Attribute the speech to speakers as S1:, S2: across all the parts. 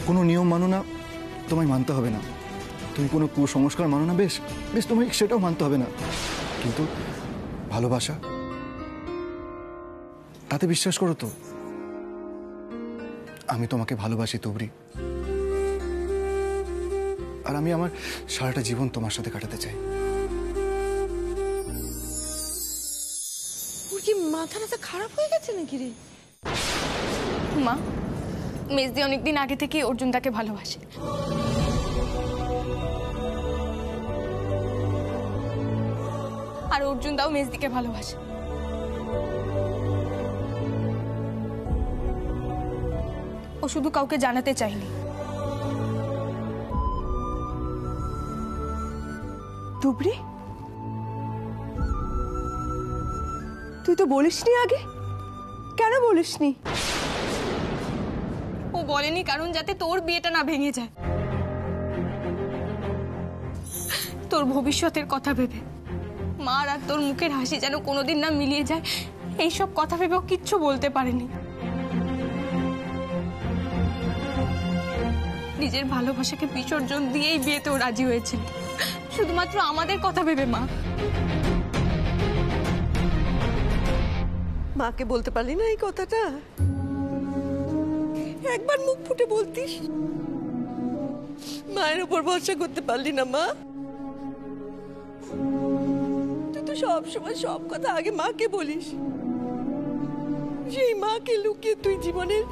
S1: কোনো নিয়ম মানো না, তোমায় মানতে হবে না। তুমি কোনো কুসংস্কার মানো না, বেশ বেশ, তোমায় সেটাও মানতে হবে না। কিন্তু ভালোবাসা, তাতে বিশ্বাস করো তো। আমি তোমাকে ভালোবাসি তুবড়ি, আর আমি আমার সারাটা জীবন তোমার সাথে কাটাতে চাই।
S2: ওর কি মাথা টাথা খারাপ হয়ে গেছে নাকি রে?
S3: মা, মেজদি অনেকদিন আগে থেকে অর্জুনদাকে ভালোবাসে। আর অর্জুনদাও মেজদিকে ভালোবাসে। ও শুধু কাউকে জানাতে চায়নি।
S2: তুবড়ি, তুই তো বলিসনি আগে, কেন বলিসনি?
S3: ও বলেনি কারণ যাতে তোর বিয়েটা না ভেঙে যায়, তোর ভবিষ্যতের কথা ভেবে। মা আর তোর মুখের হাসি যেন কোনোদিন না মিলিয়ে যায়, এইসব কথা ভেবে ও কিচ্ছু বলতে পারেনি। নিজের ভালোবাসাকে বিসর্জন দিয়েই বিয়েতেও রাজি হয়েছিল, শুধুমাত্র আমাদের কথা ভেবে। মা,
S2: মাকে বলতে পারলি না এই কথাটা? একবার মুখ ফুটে বলতিস। মায়ের উপর ভরসা করতে পারলি না মা? তুই তো সব সময় সব কথা আগে মাকে বলিস। সেই মাকে লুকিয়ে তুই জীবনের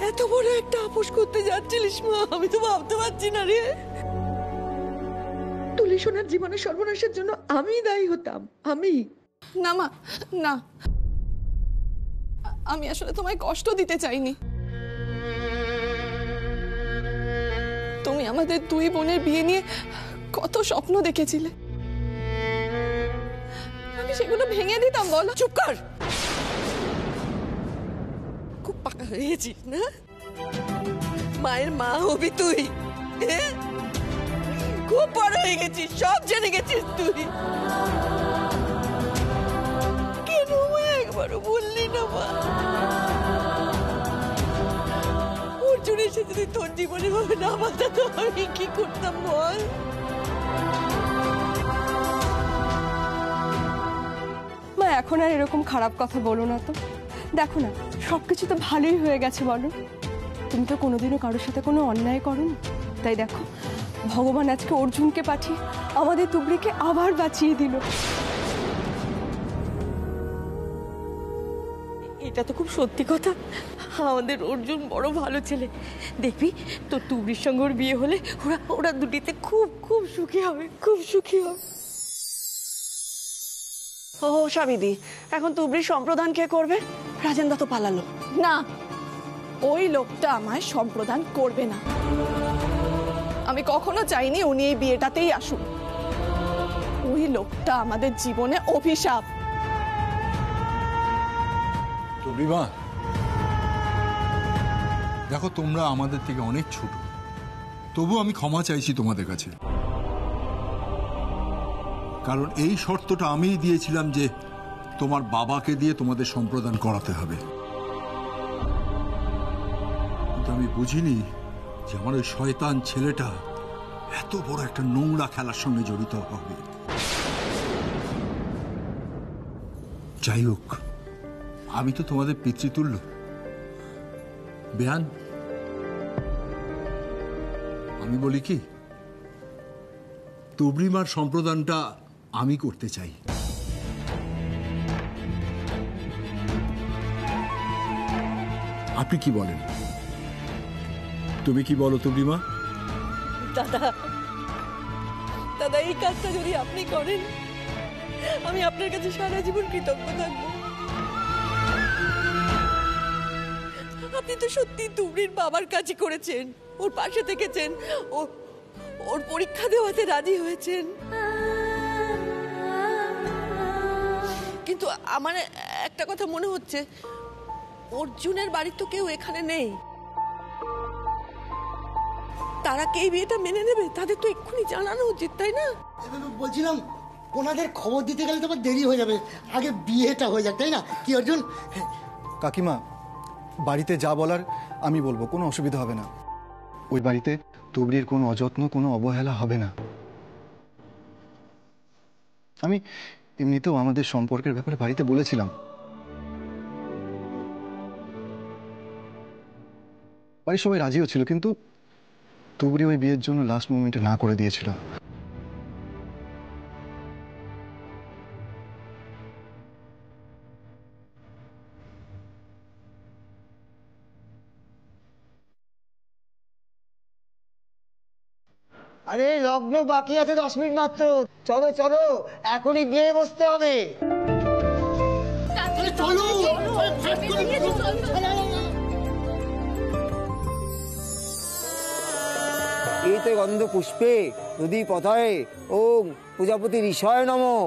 S2: এত বড় একটা আপোষ করতে যাচ্ছিলিস মা, আমি তো ভাবতে পারছি না রে। তুলি সোনার জীবনের সর্বনাশের জন্য আমি দায়ী হতাম, আমি।
S3: না মা, না, আমি আসলে তোমায় কষ্ট দিতে চাইনি। তুমি আমাদের দুই বোনের বিয়ে নিয়ে কত স্বপ্ন দেখেছিলে, আমি সেগুলো ভেঙে দিতাম বলো?
S2: চুপ কর, খুব পাকা হয়ে গেছিস না? মায়ের মা হবি তুই, খুব বড় হয়ে গেছিস, সব জেনে গেছিস তুই। কেন একবারও বললি না মা? অর্জুন এসে যদি তোর জীবনে ভাবে না বাঁচাতো আমি কি করতাম বল?
S4: মা, এখন আর এরকম খারাপ কথা বলো না তো। দেখো না, সবকিছু তো ভালোই হয়ে গেছে বলো। তুমি তো কোনোদিনও কারোর সাথে কোনো অন্যায় করোনি, তাই দেখো ভগবান আজকে অর্জুনকে পাঠিয়ে আমাদের তুবড়িকে আবার বাঁচিয়ে দিল।
S2: এটা তো খুব সত্যি কথা। আমাদের অর্জুন বড় ভালো ছেলে, দেখবি তোর তুবড়ির সঙ্গে ওর বিয়ে হলে ওরা দুটিতে খুব খুব সুখী হবে, খুব সুখী হবে। ও স্বামীদি, এখন তুবড়ির সম্প্রদান কে করবে? রাজেন্দা তো পালালো।
S3: না, ওই লোকটা আমায় সম্প্রদান করবে না। আমি কখনো চাইনি উনি এই বিয়েটাতেই আসুন। ওই লোকটা আমাদের জীবনে অভিশাপ।
S5: তুবড়িমা, দেখো তোমরা আমাদের থেকে অনেক ছোট, তবু আমি ক্ষমা চাইছি তোমাদের কাছে। কারণ এই শর্তটা আমিই দিয়েছিলাম যে তোমার বাবাকে দিয়ে তোমাদের সম্প্রদান করাতে হবে। কিন্তু আমি বুঝিনি যে আমার ওই শয়তান ছেলেটা এত বড় একটা নোংরা খেলার সঙ্গে জড়িত হবে। যাই হোক, আমি তো তোমাদের পিতৃতুল্য। বেয়ান, আমি বলি কি, তুবড়িমার সম্প্রদানটা আমি করতে চাই। আপনি কি বলেন? তুমি কি বলো তুবড়িমা?
S2: দাদা, দাদা, এই কাজটা যদি আপনি করেন আমি আপনার কাছে সারা জীবন কৃতজ্ঞ থাকবো। আপনি তো সত্যি তুবড়ির বাবার কাছে করেছেন, ওর পাশে থেকেছেন, ওর পরীক্ষা দেওয়াতে রাজি হয়েছেন। কিন্তু আমার একটা কথা মনে হচ্ছে, অর্জুনের বাড়ির তো কেউ এখানে নেই। তারা কে বিয়েটা মেনে নেবে? তাদের তো এক্ষুনি জানানো উচিত, তাই না?
S6: বলছিলাম ওনাদের খবর দিতে গেলে তো দেরি হয়ে যাবে, আগে বিয়েটা হয়ে যাক, তাই না কি অর্জুন?
S1: কাকিমা, বাড়িতে যা বলার আমি বলবো, কোনো অসুবিধা হবে না। ওই বাড়িতে তুবড়ির কোনো অযত্ন, কোনো অবহেলা হবে না। আমি এমনিতেও আমাদের সম্পর্কের ব্যাপারে বাড়িতে বলেছিলাম। বাড়ির সবাই রাজিও ছিল, কিন্তু তুবড়ি ওই বিয়ের জন্য লাস্ট মোমেন্টে না করে দিয়েছিল।
S7: আরে লগ্ন বাকি আছে 10 মিনিট মাত্র, চলো চলো এখনই বিয়ে বসতে হবে। এই তো গন্ধ পুষ্পে নদী পথয়ে ওম প্রজাপতি ঋষয় নমঃ।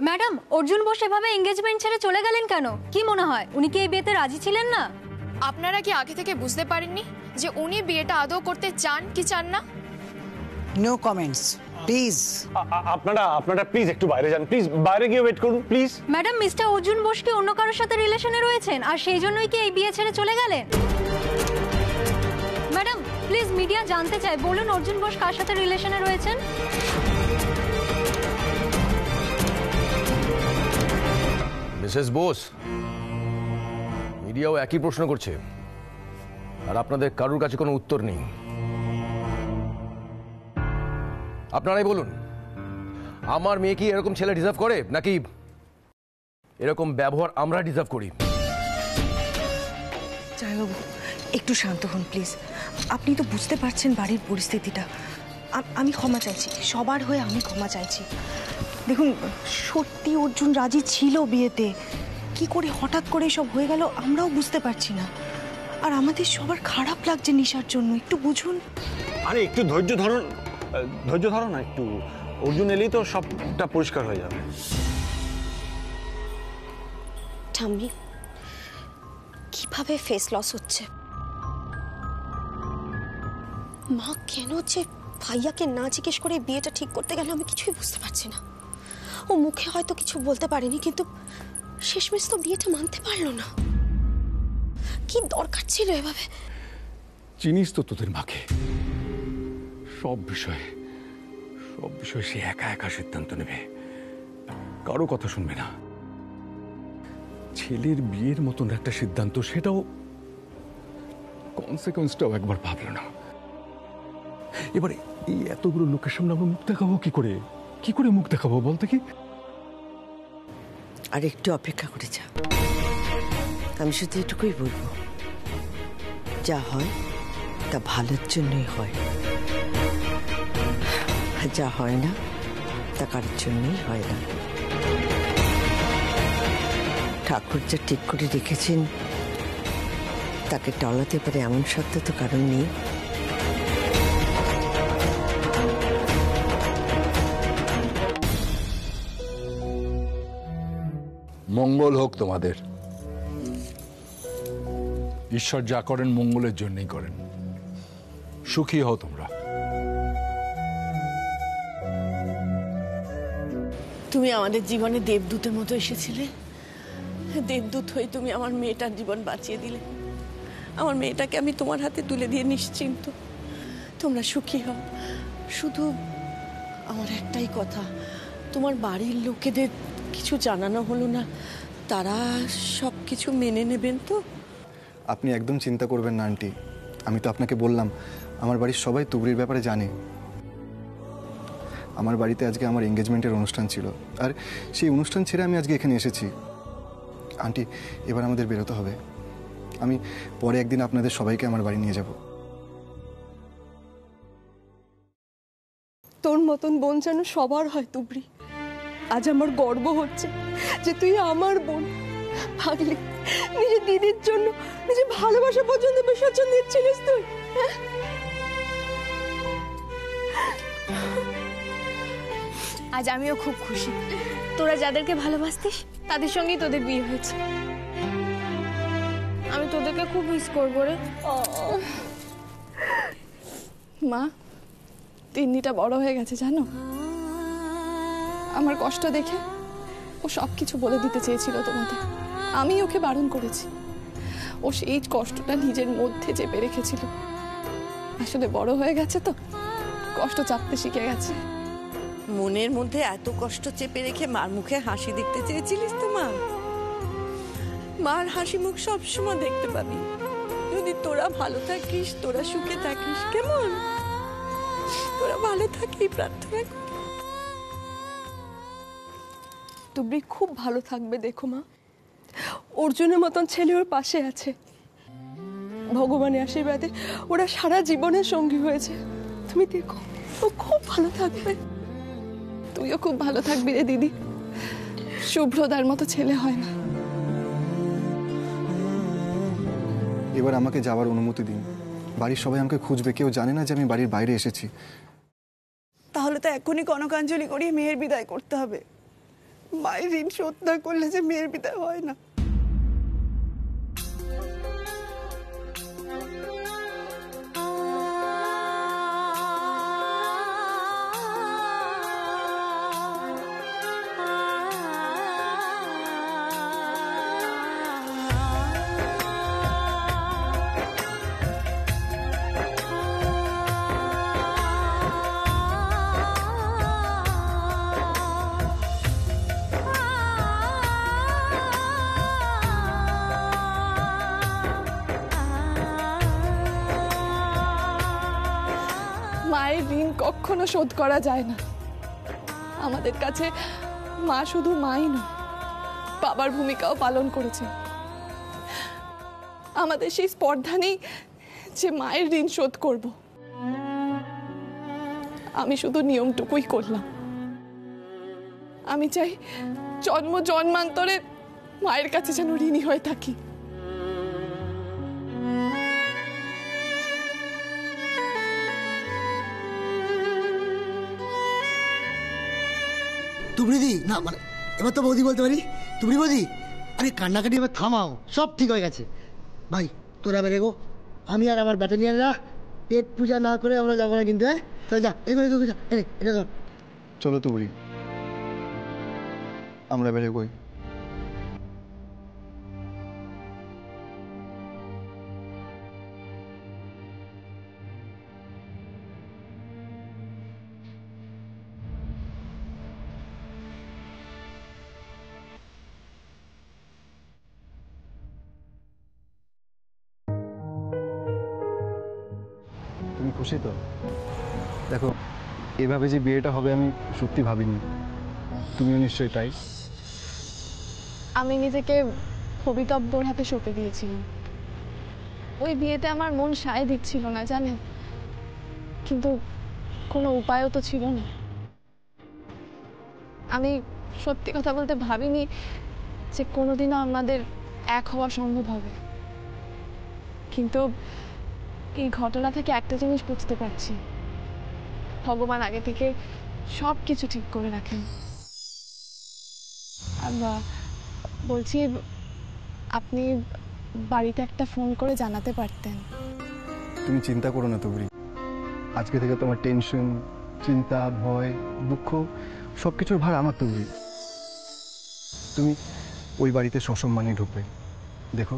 S8: ম্যাডাম, অর্জুন বোস এভাবে এঙ্গেজমেন্ট ছেড়ে চলে গেলেন কেন? কি মনে হয় উনি কি এই বিয়েতে রাজি ছিলেন না?
S9: আপনারা কি আগে থেকে বুঝতে পারেননি যে উনি বিয়েটা আদৌ করতে চান কি চান না?
S7: No comments please.
S10: আপনারা প্লিজ একটু বাইরে যান, প্লিজ বাইরে গিয়ে ওয়েট করুন please.
S8: Madam, mister Arjun Bose কি অন্য কারোর সাথে রিলেশনে রয়েছেন আর সেই জন্যই কি এই বিয়ে ছেড়ে চলে গেলেন? ম্যাডাম প্লিজ, মিডিয়া জানতে চায়, বলুন অর্জুন বোস কার সাথে রিলেশনে রয়েছেন?
S11: মিসেস বোস, মিডিয়াও একই প্রশ্ন করছে আর আপনাদের কারোর কাছে কোনো উত্তর নেই। আপনারাই বলুন, আমার মেয়ে কি এরকম ছেলে ডিজার্ভ করে, নাকি এরকম ব্যবহার আমরা ডিজার্ভ করি?
S12: জয়বাবু, একটু শান্ত হন প্লিজ। আপনি তো বুঝতে পারছেন বাড়ির পরিস্থিতিটা। আমি ক্ষমা চাইছি, সবার হয়ে আমি ক্ষমা চাইছি। দেখুন, সত্যি অর্জুন রাজি ছিল বিয়েতে, কি করে হঠাৎ করে সব হয়ে গেল আমরাও বুঝতে পারছি না। আর আমাদের সবার খারাপ লাগছে নিশার জন্য, একটু বুঝুন।
S10: আরে একটু ধৈর্য ধরো না একটু। অর্জুন এলেই তো সবটা পরিষ্কার হয়ে যাবে।
S13: ঠাম্মি, কিভাবে ফেস লস হচ্ছে? মা কেন যে ভাইয়াকে না জিজ্ঞেস করে বিয়েটা ঠিক করতে গেল আমি কিছুই বুঝতে পারছি না। ও মুখে হয়তো কিছু বলতে পারেনি, কিন্তু শেষমেশ তো বিয়েটা মানতে পারলো না। কি দরকার ছিল এভাবে?
S5: চিনিস তো তোদের মাকে, সব বিষয়ে সে একা একা সিদ্ধান্ত নেবে, কারো কথা শুনবে না। ছেলের বিয়ের মতন একটা সিদ্ধান্ত, সেটাও কনসিকোয়েন্সটাও একবার ভাবলো না। এবারে এই এতগুলো লোকের সামনে আমরা মুখ দেখাবো কি করে মুখ দেখাবো বলতে কি?
S7: আর একটু অপেক্ষা করে যা,
S2: আমি শুধু এটুকুই বলবো, যা হয় তা ভালোর জন্যই হয়, আর যা হয় না তা কারোর জন্যই হয় না। ঠাকুর যা ঠিক করে রেখেছেন তাকে টলাতে পারে এমন সত্য তো কারণ নেই।
S5: মঙ্গল হোক তোমাদের। ঈশ্বর যা করেন মঙ্গলের জন্যই করেন। সুখী হও তোমরা।
S2: তুমি আমাদের জীবনে দেবদূতের মতো এসেছিলে। দেবদূত হয়ে তুমি আমার মেয়েটার জীবন বাঁচিয়ে দিলে। আমার মেয়েটাকে আমি তোমার হাতে তুলে দিয়ে নিশ্চিন্ত। তোমরা সুখী হও। শুধু আমার একটাই কথা, তোমার বাড়ির লোকেদের কিছু জানানো হলো না, তারা সব কিছু মেনে নেবেন তো?
S1: আপনি একদম চিন্তা করবেন না আন্টি, আমি তো আপনাকে বললাম আমার বাড়ির সবাই তুবড়ির ব্যাপারে জানে। আমার বাড়িতে আজকে আমার এঙ্গেজমেন্টের অনুষ্ঠান ছিল, আর সেই অনুষ্ঠান ছেড়ে আমি আজকে এখানে এসেছি। আন্টি, এবার আমাদের বেরোতে হবে। আমি পরে একদিন আপনাদের সবাইকে আমার বাড়ি নিয়ে যাব।
S4: তোর মতন বোন যেন সবার হয় তুবড়ি। আজ আমার গর্ব হচ্ছে যে তুই আমার বোন। ভাগলি, নিজের দিদির জন্য নিজের ভালোবাসা পর্যন্ত বিসর্জন দিচ্ছিলিস তুই।
S9: আজ আমিও খুব খুশি, তোরা যাদেরকে ভালোবাসতিস তাদের সঙ্গেই তোদের বিয়ে হয়েছে। আমি তোদেরকে খুব মিস করবো রে।
S3: মা, তিন্নিটা বড় হয়ে গেছে জানো। আমার কষ্ট দেখে ও সব কিছু বলে দিতে চেয়েছিল তোমাদের, আমি ওকে বারণ করেছি। ও সেই কষ্টটা নিজের মধ্যে চেপে রেখেছিল। আসলে বড় হয়ে গেছে তো কষ্ট চাপতে শিখে গেছে।
S2: মনের মধ্যে এত কষ্ট চেপে রেখে মার মুখে হাসি দেখতে চেয়েছিলিস তো মা? মার হাসি মুখ সবসময় দেখতে পাবি যদি তোরা ভালো থাকিস, তোরা সুখে থাকিস। কেমন? তোরা ভালো থাকি প্রার্থনা করি।
S4: তুবড়ি খুব ভালো থাকবে, দেখো মা। অর্জুনের মতন ছেলে ওর পাশে আছে। ভগবানের আশীর্বাদে ওরা সারা জীবনের সঙ্গী হয়েছে। তুমি দেখো, ও খুব ভালো থাকবে।
S3: তুইও খুব ভালো থাকবি রে দিদি। শুভ্রদার মতো ছেলে হয় না।
S1: এবার আমাকে যাওয়ার অনুমতি দিন। বাড়ির সবাই আমাকে খুঁজবে, কেউ জানে না যে আমি বাড়ির বাইরে এসেছি।
S2: তাহলে তো এখনই কনকাঞ্জলি করিয়ে মেয়ের বিদায় করতে হবে। মায়ের ঋণ শোধ না করলে যে মেয়ের বিদায় হয় না।
S3: মায়ের ঋণ কখনো শোধ করা যায় না। আমাদের কাছে মা শুধু মাই নয়, বাবার ভূমিকাও পালন করেছে। আমাদের সেই স্পর্ধা নেই যে মায়ের ঋণ শোধ করব। আমি শুধু নিয়মটুকুই করলাম। আমি চাই জন্ম জন্মান্তরে মায়ের কাছে যেন ঋণী হয়ে থাকি।
S6: তুবড়িদি না, মানে এবার তো বৌদি বলতে পারি। তুবড়ি বৌদি, আরে কান্নাকাটি এবার থামাও, সব ঠিক হয়ে গেছে। ভাই তোরা বেরে গো, আমি আর আমার ব্যাটালিয়ানরা পেট পূজা না করে আমরা যাবো না কিন্তু। হ্যাঁ, তাহলে যা এবার এটা ধর।
S1: চলো তুবড়ি, আমরা বেরোবই। তুমি খুশি তো? দেখো, এভাবে যে বিয়েটা হবে আমি সত্যি ভাবিনি। তুমিও নিশ্চয়ই তাই।
S3: আমি নিজেকে হবিতব্বর হাতে সঁপে দিয়েছিলাম। ওই বিয়েতে আমার মন সায় দিচ্ছিল না জানেন, কিন্তু কোনো উপায়ও তো ছিল না। আমি সত্যি কথা বলতে ভাবিনি যে কোনোদিনও আমাদের এক হওয়া সম্ভব হবে, কিন্তু এই ঘটনা থেকে একটা জিনিস বুঝতে পারছি, ভগবান আগে থেকে সব কিছু ঠিক করে রাখেন। বলছি, আপনি বাড়িতে একটা ফোন করে জানাতে পারতেন।
S1: তুমি চিন্তা করো না তুবড়ি, আজকে থেকে তোমার টেনশন, চিন্তা, ভয়, দুঃখ সব কিছুর ভার আমার তুবড়ি। তুমি ওই বাড়িতে সসম্মানে ঢুকবে, দেখো।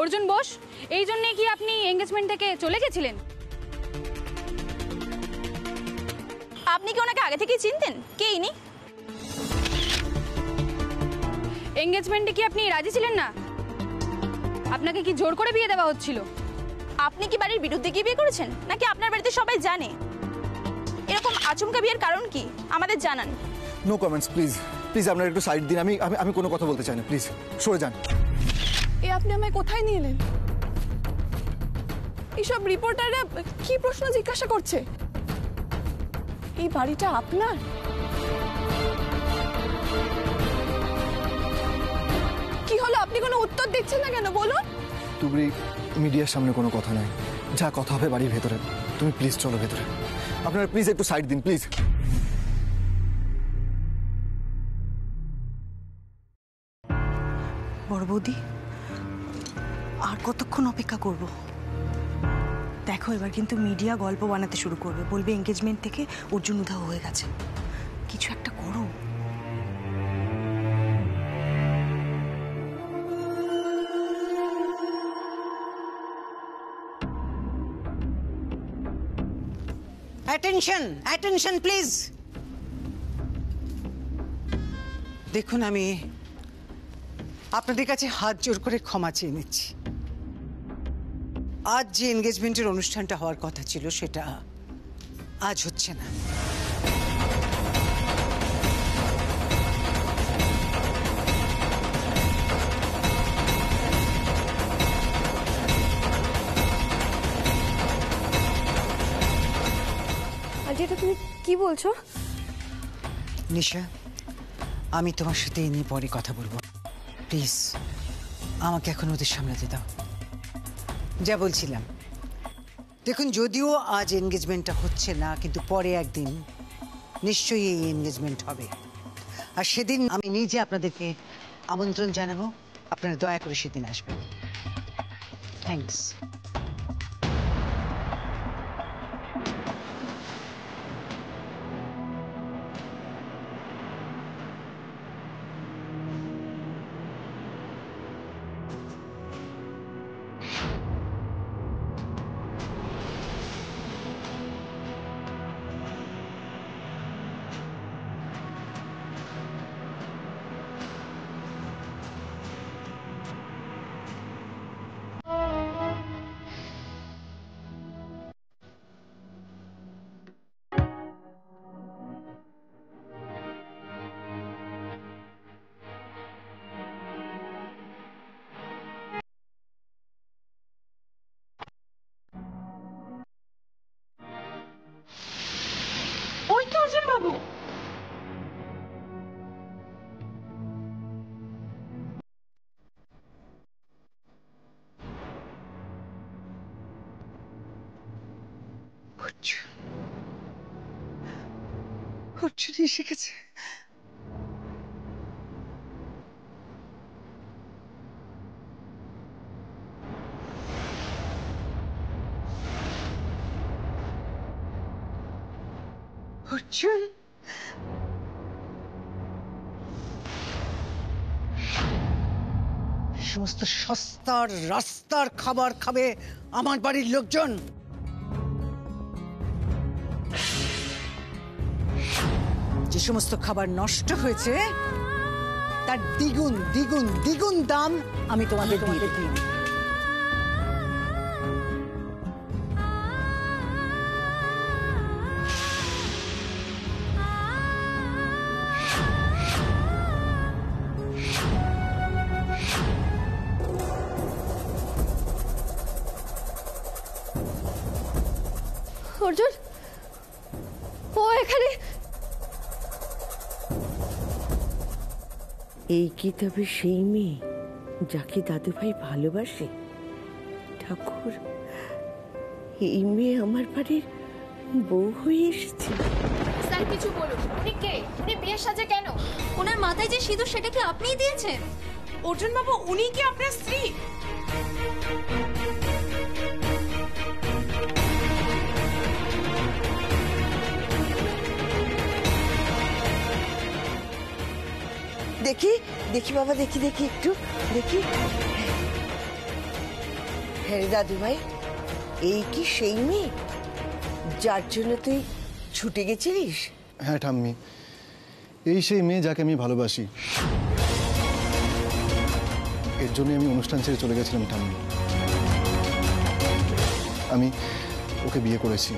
S8: অর্জুন বোস, এই জন্যে কি আপনি এঙ্গেজমেন্ট থেকে চলে গেছিলেন?
S12: আপনি কি ওনাকে আগে থেকেই চিনতেন? কে ইনি?
S8: এঙ্গেজমেন্টে কি আপনি রাজি ছিলেন না? আপনাকে কি জোর করে বিয়ে দেওয়া হচ্ছিল?
S12: আপনি কি বাড়ির বিরুদ্ধে গিয়ে বিয়ে করেছেন, নাকি আপনার বাড়িতে সবাই জানে? এরকম আচমকা বিয়ের কারণ কি আমাদের জানান।
S1: নো কমেন্টস প্লিজ, প্লিজ আপনারা একটু সাইড দিন। আমি আমি কোনো কথা বলতে চাই না, প্লিজ সরে যান।
S3: এ আপনি আমায় কোথায় নিয়ে এলেন? এইসব রিপোর্টাররা কি প্রশ্ন জিজ্ঞাসা করছে? এই বাড়িটা আপনার? কি হলো, আপনি কোনো উত্তর দিচ্ছেন না কেন বলুন?
S1: তুবড়ি, মিডিয়ার সামনে কোনো কথা নাই, যা কথা হবে বাড়ির ভেতরে। তুমি প্লিজ চলো ভেতরে, আপনারা প্লিজ একটু সাইড দিন প্লিজ।
S12: বড় বৌদি, আর কতক্ষণ অপেক্ষা করব? দেখো, এবার কিন্তু মিডিয়া গল্প বানাতে শুরু করবে, বলবে এঙ্গেজমেন্ট থেকে অর্জুন উধাও হয়ে গেছে। কিছু একটা করো।
S14: Attention, attention please. দেখুন, আমি আপনাদের কাছে হাত জোর করে ক্ষমা চেয়ে নিচ্ছি। আজ যে এনগেজমেন্টের অনুষ্ঠানটা হওয়ার কথা ছিল সেটা আজ হচ্ছে না।
S9: আজ এটা তুমি কি বলছো?
S14: নিশা, আমি তোমার সাথে এই নিয়ে পরে কথা বলবো। প্লিজ আমাকে এখন ওদের সামলাতে দাও। যা বলছিলাম, দেখুন, যদিও আজ এনগেজমেন্টটা হচ্ছে না, কিন্তু পরে একদিন নিশ্চয়ই এই এনগেজমেন্ট হবে, আর সেদিন আমি নিজে আপনাদেরকে আমন্ত্রণ জানাবো। আপনারা দয়া করে সেদিন আসবেন। থ্যাঙ্কস। অর্জুন এসে গেছে। অর্জুন, সমস্ত সস্তার রাস্তার খাবার খাবে আমার বাড়ির লোকজন। যে সমস্ত খাবার নষ্ট হয়েছে তার দ্বিগুণ দ্বিগুণ দ্বিগুণ দাম আমি তোমাদের দিয়ে দেব।
S4: অর্জুন, ও এখানে।
S2: এই কি তবে সেই মেয়ে যাকে দাদুভাই ভালোবাসে? ঠাকুর, এই মেয়ে আমার বাড়ির বউ হয়ে এসেছে।
S9: স্যার কিছু বলুন, উনি কে? উনি বিয়ের সাজে কেন?
S8: ওনার মাথায় যে সিঁদুর সেটা কি আপনিই দিয়েছেন?
S3: অর্জুন বাবু, উনি কি আপনার স্ত্রী?
S2: দেখি দেখি বাবা, দেখি দেখি একটু দেখি। হ্যাঁ রে দাদু ভাই, এই কি সেই মেয়ে যার জন্য তুই ছুটে গেছিলিস?
S1: হ্যাঁ ঠাম্মি, এই সেই মেয়ে যাকে আমি ভালোবাসি। এর জন্য আমি অনুষ্ঠান ছেড়ে চলে গেছিলাম ঠাম্মি। আমি ওকে বিয়ে করেছি।